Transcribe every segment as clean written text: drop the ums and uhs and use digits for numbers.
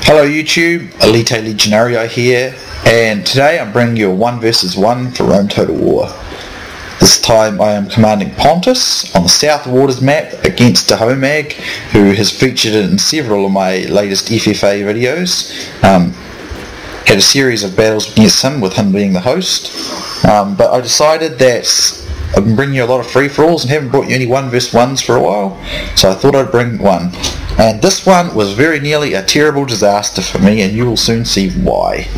Hello YouTube, Elite Legionario here, and today I'm bringing you a 1 versus 1 for Rome Total War. This time I am commanding Pontus on the South Waters map against Dehomag, who has featured in several of my latest FFA videos. Had a series of battles against him, with him being the host, but I decided that I've been bringing you a lot of free-for-alls and haven't brought you any 1 versus 1s for a while, so I thought I'd bring one. And this one was very nearly a terrible disaster for me, and you will soon see why.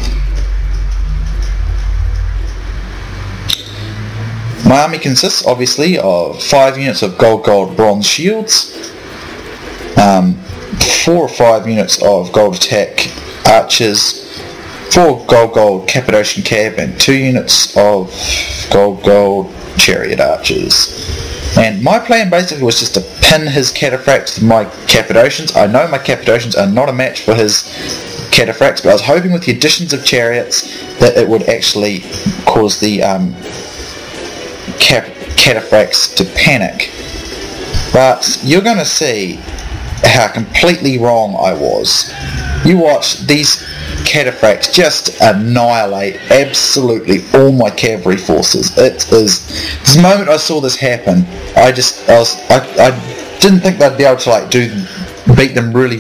My army consists obviously of 5 units of gold bronze shields, 4 or 5 units of gold attack archers, 4 gold Cappadocian cav, and 2 units of gold chariot archers. And my plan basically was just to pin his cataphracts to my Cappadocians. I know my Cappadocians are not a match for his cataphracts, but I was hoping with the additions of chariots that it would actually cause the cataphracts to panic. But you're going to see how completely wrong I was. You watch these cataphracts just annihilate absolutely all my cavalry forces. It is, the moment I saw this happen, I didn't think they'd be able to beat them really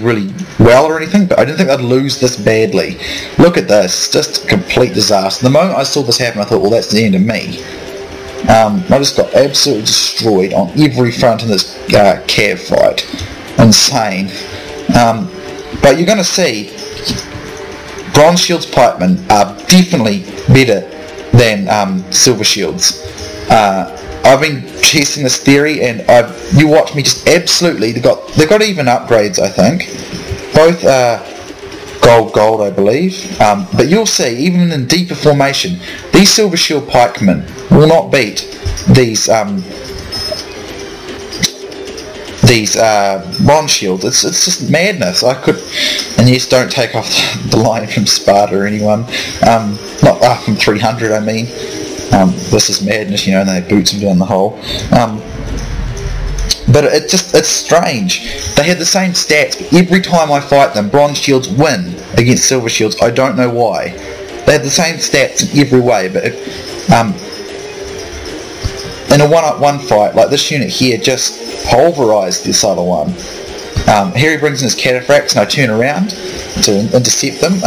well or anything, but I didn't think they'd lose this badly. Look at this, just a complete disaster. The moment I saw this happen, I thought, well, that's the end of me. I just got absolutely destroyed on every front in this cav fight. Insane. But you're going to see Bronze Shields pikemen are definitely better than Silver Shields. I've been testing this theory, and you watch me just absolutely. They've got even upgrades, I think. Both gold, I believe. But you'll see, even in deeper formation, these Silver Shield pikemen will not beat these bronze shields. It's just madness. And yes, don't take off the line from Sparta or anyone. Not from 300, I mean. This is madness, you know, and they boots them down the hole. But it's strange. They had the same stats, but every time I fight them, bronze shields win against silver shields. I don't know why. They had the same stats in every way, but in a one-on-one fight, like this unit here just pulverized this other one. Here he brings in his cataphracts, and I turn around to intercept them.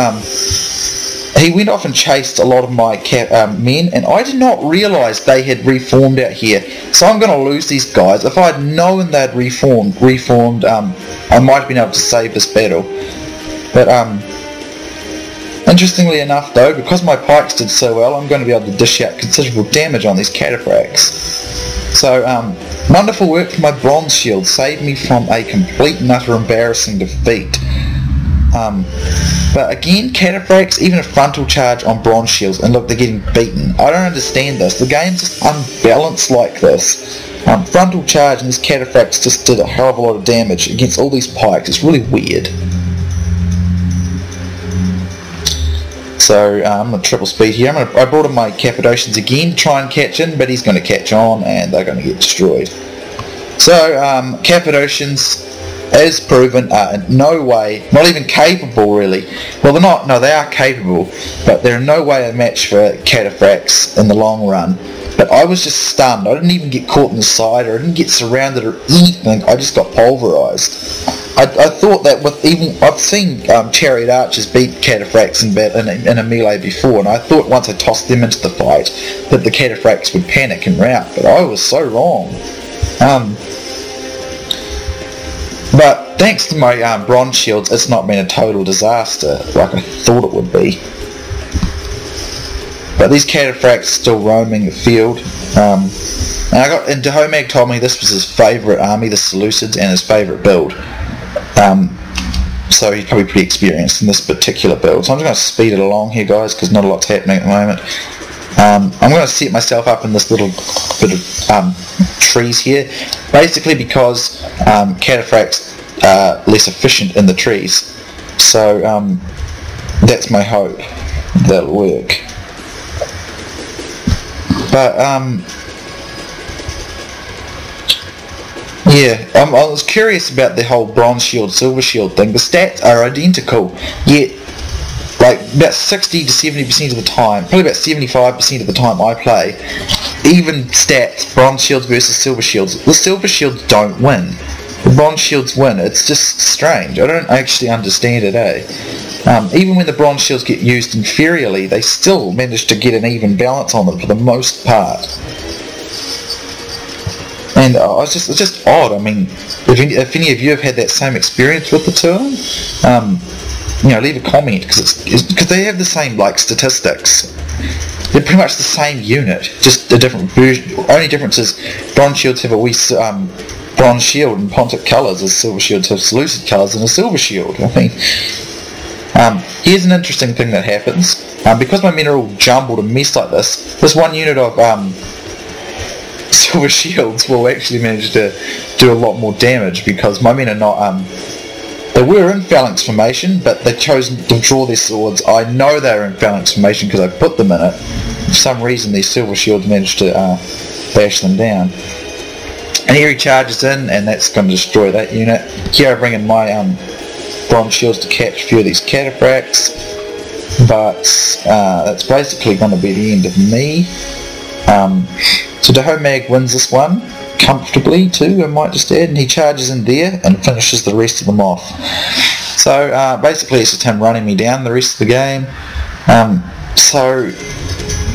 He went off and chased a lot of my men, and I did not realise they had reformed out here. So I'm going to lose these guys. If I had known they'd reformed, I might have been able to save this battle. But interestingly enough, though, because my pikes did so well, I'm going to be able to dish out considerable damage on these cataphracts. So, wonderful work from my bronze shield, saved me from a complete and utter embarrassing defeat. But again, cataphracts, even a frontal charge on bronze shields, and look, they're getting beaten. I don't understand this. The game's just unbalanced like this. Frontal charge and these cataphracts just did a hell of a lot of damage against all these pikes. It's really weird. So I'm going to triple speed here. I brought in my Cappadocians again to try and catch in, but he's going to catch on and they're going to get destroyed. So Cappadocians, as proven, are in no way, not even capable really. Well, they're not. No, they are capable, but they're in no way a match for cataphracts in the long run. But I was just stunned. I didn't even get caught in the side, or I didn't get surrounded or anything. I just got pulverized. I thought that I've seen chariot archers beat cataphracts in a melee before, and I thought once I tossed them into the fight that the cataphracts would panic and rout, but I was so wrong. But thanks to my bronze shields, it's not been a total disaster like I thought it would be. But these cataphracts still roaming the field. And Dehomag told me this was his favourite army, the Seleucids, and his favourite build. So he's probably pretty experienced in this particular build. So I'm just going to speed it along here, guys, because not a lot's happening at the moment. I'm going to set myself up in this little bit of trees here, basically because cataphracts are less efficient in the trees. So that's my hope. That'll work. But Yeah, I was curious about the whole bronze shield, silver shield thing. The stats are identical, yet like about 60 to 70% of the time, probably about 75% of the time I play, even stats, bronze shields versus silver shields, the silver shields don't win. The bronze shields win. It's just strange. I don't actually understand it, even when the bronze shields get used inferiorly, they still manage to get an even balance on them for the most part. And it's just odd. I mean, if any of you have had that same experience with the two of them, leave a comment, because they have the same statistics. They're pretty much the same unit, just a different version. Only difference is bronze shields have a wee bronze shield and Pontic colours, as silver shields have Seleucid colours and a silver shield. I mean, here's an interesting thing that happens. Because my men are all jumbled and messed like this one unit of silver shields will actually manage to do a lot more damage, because my men are not they were in phalanx formation, but they chose to draw their swords. I know they're in phalanx formation because I put them in it. For some reason these silver shields managed to bash them down. And here he charges in, and that's going to destroy that unit. Here I bring in my bronze shields to catch a few of these cataphracts, but that's basically going to be the end of me. So Dehomag wins this one comfortably too, I might just add, and he charges in there and finishes the rest of them off. So basically it's just him running me down the rest of the game. So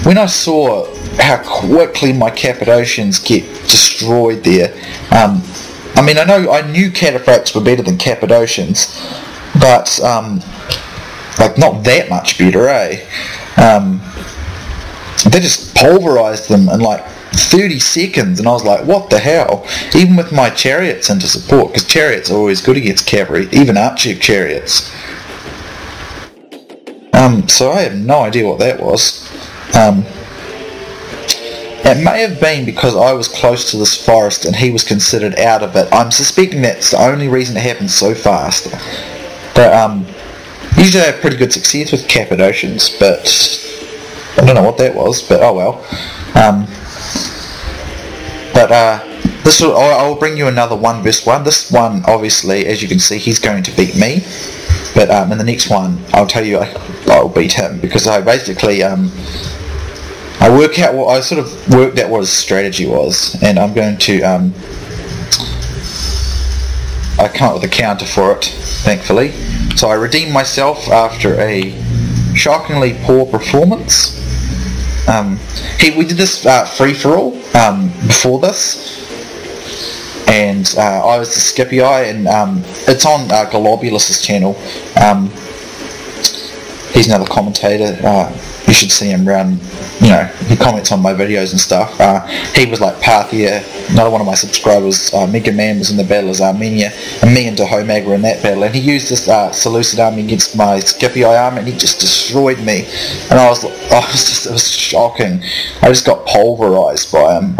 when I saw how quickly my Cappadocians get destroyed there, I mean, I knew cataphracts were better than Cappadocians, but not that much better, eh? They just pulverized them in 30 seconds, and I was like, what the hell? Even with my chariots into support, because chariots are always good against cavalry, even archer chariots. So I have no idea what that was. It may have been because I was close to this forest and he was considered out of it. I'm suspecting that's the only reason it happened so fast. But usually I have pretty good success with Cappadocians, but I don't know what that was, but oh well. I'll bring you another 1v1. This one, obviously, as you can see, he's going to beat me. But in the next one, I'll tell you I'll beat him, because I basically I worked out what his strategy was, and I'm going to I come up with a counter for it, thankfully. So I redeemed myself after a shockingly poor performance. We did this free-for-all before this, and I was the Scipii, and it's on Globulus's channel. He's another commentator. You should see him around. He comments on my videos and stuff. He was like Parthia. Another one of my subscribers, Mega Man, was in the battle as Armenia, and me and Dehomag were in that battle, and he used this Seleucid army against my Scipii army, and he just destroyed me. And it was shocking. I just got pulverized by him.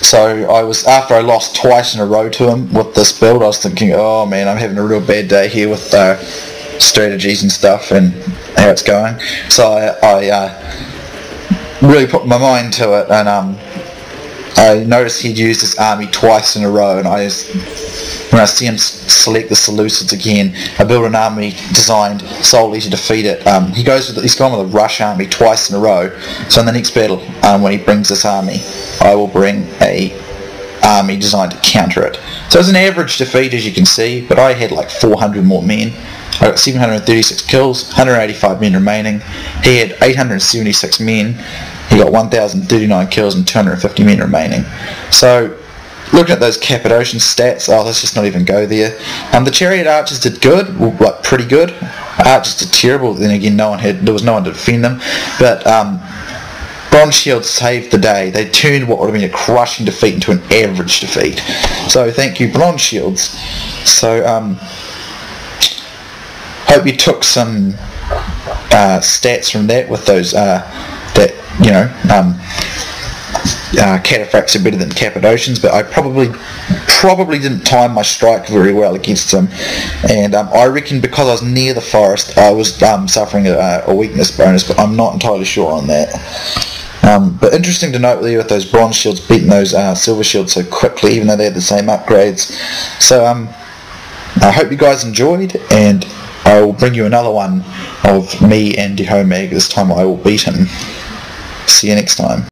So after I lost twice in a row to him with this build, I was thinking, oh man, I'm having a real bad day here with strategies and stuff and how it's going. So I really put my mind to it, and I noticed he'd used his army twice in a row, and when I see him select the Seleucids again, I build an army designed solely to defeat it. He's gone with a rush army twice in a row. So in the next battle, when he brings this army, I will bring a army designed to counter it. So it's an average defeat, as you can see, but I had 400 more men. I got 736 kills, 185 men remaining. He had 876 men. He got 1,039 kills and 250 men remaining. So looking at those Cappadocian stats, let's just not even go there. The chariot archers did good, pretty good. Archers did terrible. Then again, there was no one to defend them. But bronze shields saved the day. They turned what would have been a crushing defeat into an average defeat. So thank you, bronze shields. So hope you took some stats from that with those cataphracts are better than Cappadocians, but I probably didn't time my strike very well against him, and I reckon because I was near the forest I was suffering a weakness bonus, but I'm not entirely sure on that. But interesting to note with those bronze shields beating those silver shields so quickly, even though they had the same upgrades. So I hope you guys enjoyed, and I will bring you another one of me and Dehomag. This time I will beat him. See you next time.